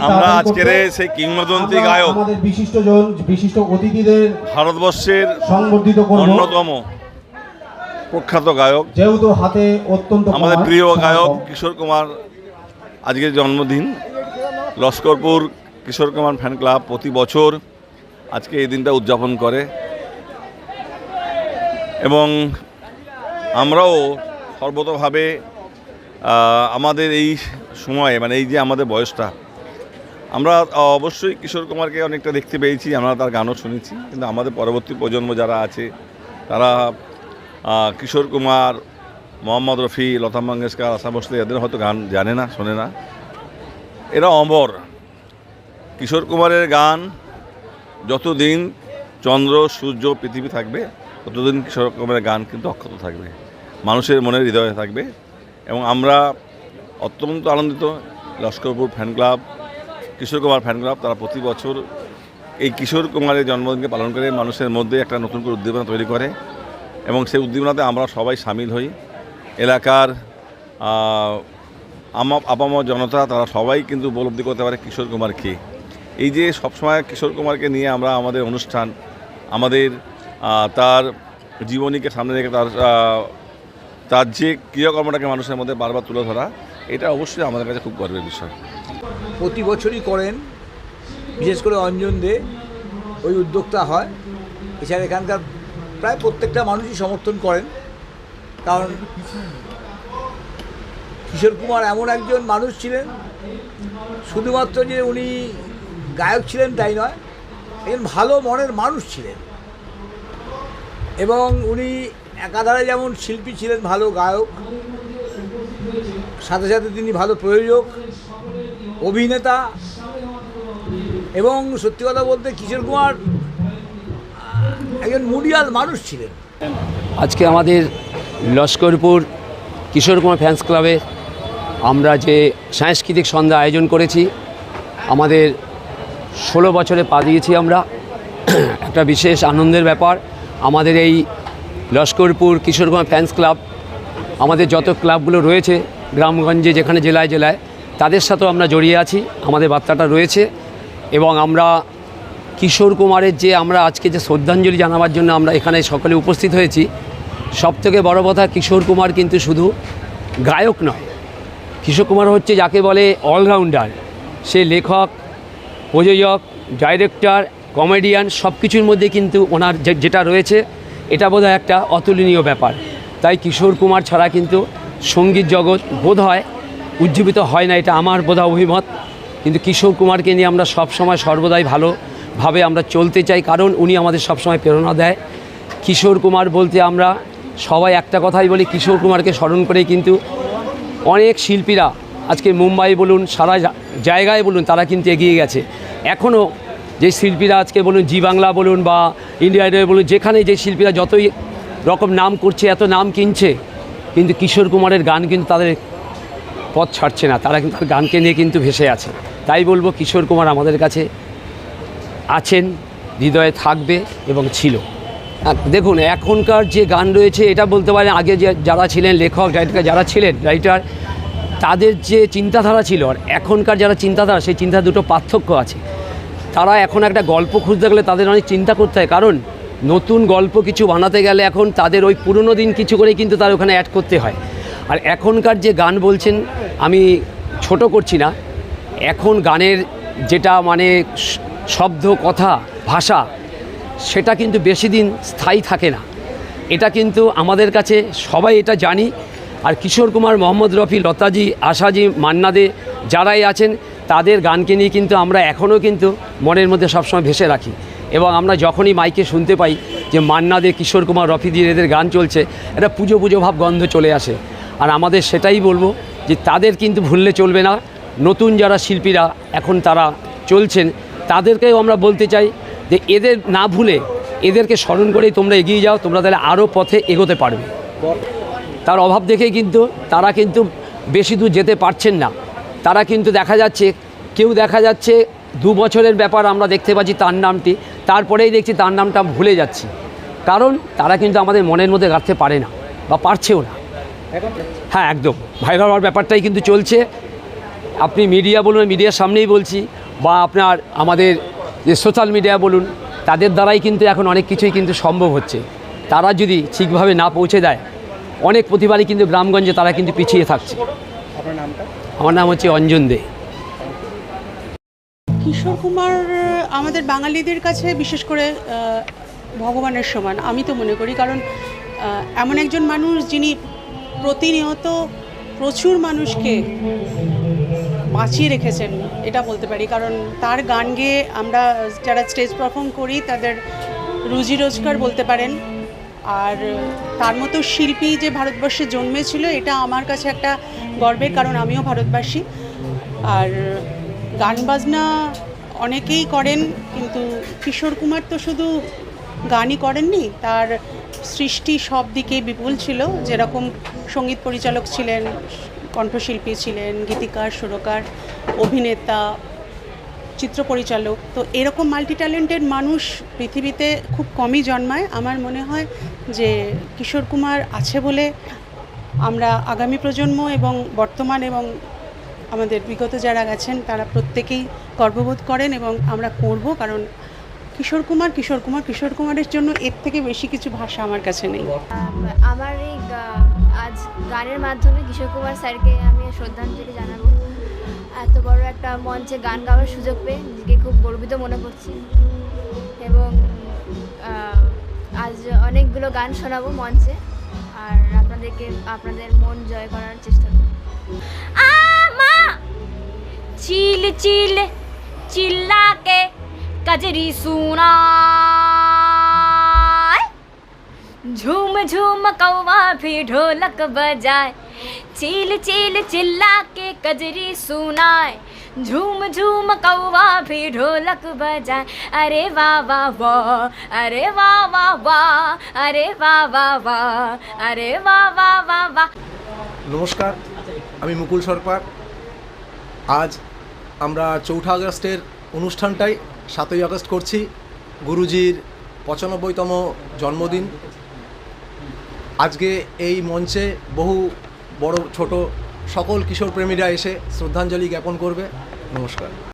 আমরা আজকের সেই কিংবদন্তি গায়ক আমাদের বিশিষ্ট অতিথিদের ভারতবর্ষের সংবর্ধিত করব। অন্যতম প্রখ্যাত গায়ক, যেহেতু হাতে অত্যন্ত আমাদের প্রিয় গায়ক কিশোর কুমার আজকের জন্মদিন। লস্করপুর কিশোর কুমার ফ্যান ক্লাব প্রতি বছর আজকে এই দিনটা উদযাপন করে এবং আমরাও সর্বতভাবে আমাদের এই সময়ে, মানে এই যে আমাদের বয়সটা, আমরা অবশ্যই কিশোর কুমারকে অনেকটা দেখতে পেয়েছি, আমরা তার গানও শুনেছি, কিন্তু আমাদের পরবর্তী প্রজন্ম যারা আছে তারা কিশোর কুমার, মোহাম্মদ রফি, লতা মঙ্গেশকর, আশা ভোসলে এদের হয়তো গান জানে না, শোনে না। এরা অমর। কিশোর কুমারের গান যতদিন চন্দ্র সূর্য পৃথিবী থাকবে ততদিন কিশোর কুমারের গান কিন্তু অক্ষত থাকবে, মানুষের মনের হৃদয়ে থাকবে। এবং আমরা অত্যন্ত আনন্দিত, Laskarpur fan club, Kishore Kumar fan club, তারা প্রতি বছর এই কিশোর কুমারের জন্মদিনকে পালন করে মানুষের মধ্যে একটা নতুন করে উদ্দীপনা তৈরি করে এবং সেই উদ্দীপনাতে আমরা সবাই সামিল হই। এলাকার আপামর জনতা তারা সবাই কিন্তু উপলব্ধি করতে পারে কিশোর কুমার কে। এই যে সবসময় কিশোর কুমারকে নিয়ে আমরা আমাদের অনুষ্ঠান, আমাদের তার জীবনীকে সামনে রেখে তার যে ক্রিয়াকর্মটাকে মানুষের মধ্যে বারবার তুলে ধরা, এটা অবশ্যই আমাদের কাছে খুব গর্বের বিষয়। প্রতি বছরই করেন, বিশেষ করে অঞ্জন দে ওই উদ্যোক্তা হয়। এছাড়া এখানকার প্রায় প্রত্যেকটা মানুষই সমর্থন করেন, কারণ কিশোর কুমার এমন একজন মানুষ ছিলেন, শুধুমাত্র যে উনি গায়ক ছিলেন তাই নয়, একজন ভালো মনের মানুষ ছিলেন। এবং উনি একাধারে যেমন শিল্পী ছিলেন, ভালো গায়ক, সাথে সাথে তিনি ভালো প্রযোজক, অভিনেতা। এবং সত্যি কথা বলতে কিশোর কুমার একজন মুডিয়াল মানুষ ছিলেন। আজকে আমাদের লস্করপুর কিশোর কুমার ফ্যান্স ক্লাবে আমরা যে সাংস্কৃতিক সন্ধ্যা আয়োজন করেছি, আমাদের 16 বছরে পা দিয়েছি আমরা। একটা বিশেষ আনন্দের ব্যাপার। আমাদের এই লস্করপুর কিশোর কুমার ফ্যান্স ক্লাব, আমাদের যত ক্লাবগুলো রয়েছে গ্রামগঞ্জে, যেখানে জেলায় জেলায়, তাদের সাথেও আমরা জড়িয়ে আছি, আমাদের বার্তাটা রয়েছে। এবং আমরা কিশোর কুমারের যে আমরা আজকে যে শ্রদ্ধাঞ্জলি জানাবার জন্য আমরা এখানে সকলে উপস্থিত হয়েছি, সবথেকে বড় কথা, কিশোর কুমার কিন্তু শুধু গায়ক নয়, কিশোর কুমার হচ্ছে যাকে বলে অলরাউন্ডার। সে লেখক, প্রযোজক, ডাইরেক্টর, কমেডিয়ান, সব কিছুর মধ্যে কিন্তু ওনার যেটা রয়েছে এটা বোধহয় একটা অতুলনীয় ব্যাপার। তাই কিশোর কুমার ছাড়া কিন্তু সঙ্গীত জগৎ বোধহয় উজ্জীবিত হয় না, এটা আমার বোধহয় অভিমত। কিন্তু কিশোর কুমারকে নিয়ে আমরা সবসময় সর্বদাই ভালোভাবে আমরা চলতে চাই, কারণ উনি আমাদের সবসময় প্রেরণা দেয়। কিশোর কুমার বলতে আমরা সবাই একটা কথাই বলি, কিশোর কুমারকে স্মরণ করেই কিন্তু অনেক শিল্পীরা আজকে মুম্বাই বলুন, সারা জায়গায় বলুন, তারা কিন্তু এগিয়ে গেছে। এখনও যে শিল্পীরা আজকে বলুন, জি বাংলা বলুন বা ইন্ডিয়া আইডল বলুন, যেখানে যে শিল্পীরা যতই রকম নাম করছে, এত নাম কিনছে, কিন্তু কিশোর কুমারের গান কিন্তু তাদের পথ ছাড়ছে না, তারা কিন্তু গানকে নিয়ে কিন্তু ভেসে আছে। তাই বলবো কিশোর কুমার আমাদের কাছে আছেন, হৃদয়ে থাকবে এবং ছিল। দেখুন এখনকার যে গান রয়েছে, এটা বলতে পারেন আগে যে যারা ছিলেন লেখক, রাইটার, যারা ছিলেন রাইটার, তাদের যে চিন্তাধারা ছিল আর এখনকার যারা চিন্তাধারা, সেই চিন্তা দুটো পার্থক্য আছে। তারা এখন একটা গল্প খুঁজতে গেলে তাদের অনেক চিন্তা করতে হয়, কারণ নতুন গল্প কিছু বানাতে গেলে এখন তাদের ওই পুরনো দিন কিছু করে কিন্তু তার ওখানে অ্যাড করতে হয়। আর এখনকার যে গান বলছেন, আমি ছোট করছি না, এখন গানের যেটা মানে শব্দ, কথা, ভাষা, সেটা কিন্তু বেশি দিন স্থায়ী থাকে না। এটা কিন্তু আমাদের কাছে সবাই এটা জানি। আর কিশোর কুমার, মোহাম্মদ রফি, লতাজি, আশাজি, মান্না দে যারাই আছেন, তাদের গানকে নিয়ে কিন্তু আমরা এখনও কিন্তু মনের মধ্যে সবসময় ভেসে রাখি। এবং আমরা যখনই মাইকে শুনতে পাই যে মান্না দে, কিশোর কুমার, রফি দিয়ে এদের গান চলছে, এটা পুজো পুজো ভাব গন্ধ চলে আসে। আর আমাদের সেটাই বলবো যে তাদের কিন্তু ভুললে চলবে না। নতুন যারা শিল্পীরা এখন তারা চলছেন, তাদেরকেও আমরা বলতে চাই যে এদের না ভুলে এদেরকে স্মরণ করেই তোমরা এগিয়ে যাও, তোমরা তাহলে আরও পথে এগোতে পারবে। তার অভাব দেখেই কিন্তু তারা কিন্তু বেশি দূর যেতে পারছেন না। তারা কিন্তু দেখা যাচ্ছে, কেউ দেখা যাচ্ছে 2 বছরের ব্যাপার আমরা দেখতে পাচ্ছি তার নামটি, তারপরেই দেখছি তার নামটা ভুলে যাচ্ছি, কারণ তারা কিন্তু আমাদের মনের মধ্যে গাঁথতে পারে না বা পারছেও না। হ্যাঁ, একদম ভাইরাল হওয়ার ব্যাপারটাই কিন্তু চলছে। আপনি মিডিয়া বলুন, মিডিয়ার সামনেই বলছি, বা আপনার আমাদের যে সোশ্যাল মিডিয়া বলুন, তাদের দ্বারাই কিন্তু এখন অনেক কিছুই কিন্তু সম্ভব হচ্ছে। তারা যদি ঠিকভাবে না পৌঁছে দেয়, অনেক প্রতিবারই কিন্তু গ্রামগঞ্জে তারা কিন্তু পিছিয়ে থাকছে। আমার নাম হচ্ছে অঞ্জন দে। কিশোর কুমার আমাদের বাঙালিদের কাছে বিশেষ করে ভগবানের সমান আমি তো মনে করি, কারণ এমন একজন মানুষ যিনি প্রতিনিয়ত প্রচুর মানুষকে বাঁচিয়ে রেখেছেন এটা বলতে পারি। কারণ তার গান গেয়ে আমরা যারা স্টেজ পারফর্ম করি তাদের রুজি রোজগার বলতে পারেন। আর তার মতো শিল্পী যে ভারতবর্ষে জন্মেছিল এটা আমার কাছে একটা গর্বের, কারণ আমিও ভারতবাসী। আর গান বাজনা অনেকেই করেন, কিন্তু কিশোর কুমার তো শুধু গানই করেননি, তার সৃষ্টি সব দিকে বিপুল ছিল। যেরকম সঙ্গীত পরিচালক ছিলেন, কণ্ঠশিল্পী ছিলেন, গীতিকার, সুরকার, অভিনেতা, চিত্র পরিচালক। তো এরকম মাল্টি ট্যালেন্টেড মানুষ পৃথিবীতে খুব কমই জন্মায়। আমার মনে হয় যে কিশোর কুমার আছে বলে আমরা আগামী প্রজন্ম এবং বর্তমান এবং আমাদের বিগত যারা গেছেন তারা প্রত্যেকেই গর্ববোধ করেন এবং আমরা করব। কারণ কিশোর কুমারের জন্য এর থেকে বেশি কিছু ভাষা আমার কাছে নেই। আমার এই আজ গানের মাধ্যমে কিশোর কুমার স্যারকে আমি শ্রদ্ধাঞ্জলি জানাবো। এত বড় একটা মঞ্চে গান গাওয়ার সুযোগ পেয়ে নিজেকে খুব গর্বিত মনে করছি এবং আজ অনেকগুলো গান শোনাবো মঞ্চে, আর আপনাদের মন জয় করার চেষ্টা করব। চিল চিল চিল্লাকে कजरी सुनाए, झूम झूम कौवा भी ढोलक बजाए, चील चील चिल्ला के कजरी सुनाए, झूम झूम कौवा भी ढोलक बजाए। अरे वाह वाह वाह, अरे वाह वाह वाह, अरे वाह वाह वाह, अरे वाह वाह वाह वाह। নমস্কার, আমি মুকুল সরকার। আজ আমরা 4 আগস্টের অনুষ্ঠানটাই 7ই আগস্ট করছি, গুরুজির 95তম জন্মদিন। আজকে এই মঞ্চে বহু বড় ছোট সকল কিশোর প্রেমীরা এসে শ্রদ্ধাঞ্জলি জ্ঞাপন করবে। নমস্কার।